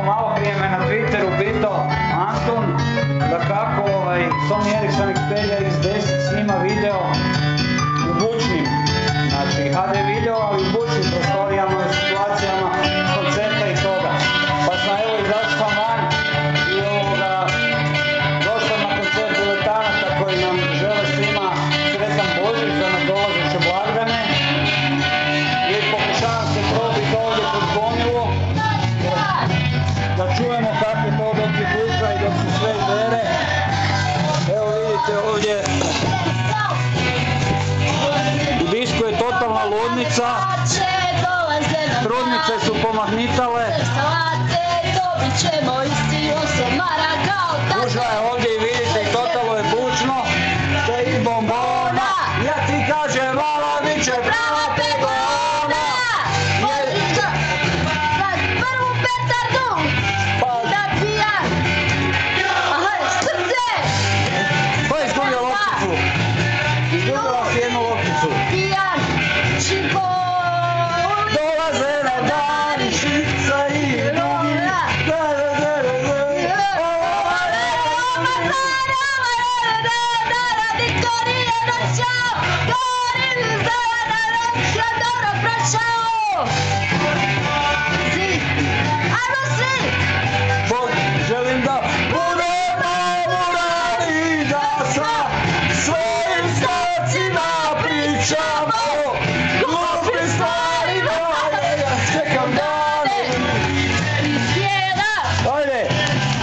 malo prije me na Twitteru pitao Antun da kako Sony Ericsson Xperia X10 snima video u bučnim, znači HD video, ali u bučnim prostorijama, u situacijama koncerta i toga. Pa sam evo izašao van i došao na koncert diletanata koji nam žele svima sretan Božić za nadolazeće blagdane i pokušavam se probiti ovdje kod gomilu da čujemo kako je to dok je buka i dok se sve bere. Evo vidite ovdje u disku je totalna ludnica, trudnice su pomahnitale, gužva je ovdje i vidite i totalno je bučno, sve i bombona, ja ti kažem mala bit će prava pegona. Ko je izgubio lopticu? Izgubila si jednu lopticu. Dolaze na dan šica i drugi. Želim da budemo urani, da sa svojim stacima pričamo glupi stvarima, ja čekam dane. Ajde,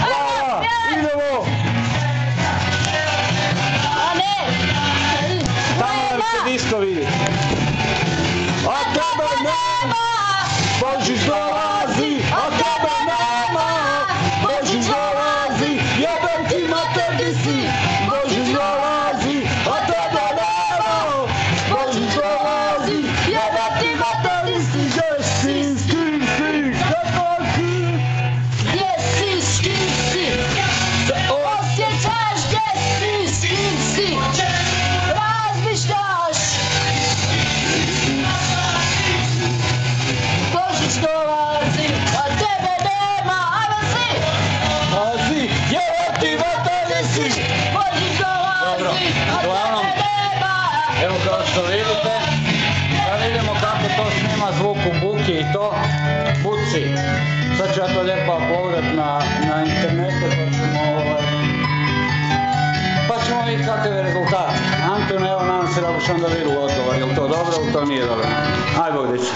brava, idemo. Tamo nam se disko vidi. A tebe nema, Božić dolazi, a tebe nema, Božić dolazi, jebem ti mater di si, Božić dolazi, a tebe nema, Božić dolazi, jebem ti mater di si, gdje si, s kim si, kako si, Gdje si, s kim si, osjećaš gdje si, s kim si, razmišljaš. Božić dolazi, a tebe nema, ajmo svi. dolazi, jebem ti mater di si. Božić dolazi, a uglavnom, tebe nema. Evo kao što vidite, sad vidimo kako to snima zvuk u buki i to buci. Sad ću ja to lijepo uploadat na internetu pa ćemo vidjeti kakav je rezultat. Antun, evo nadam se da boš onda vidio odgovor, je li to dobro ili to nije dobro? Aj Bog, dječi.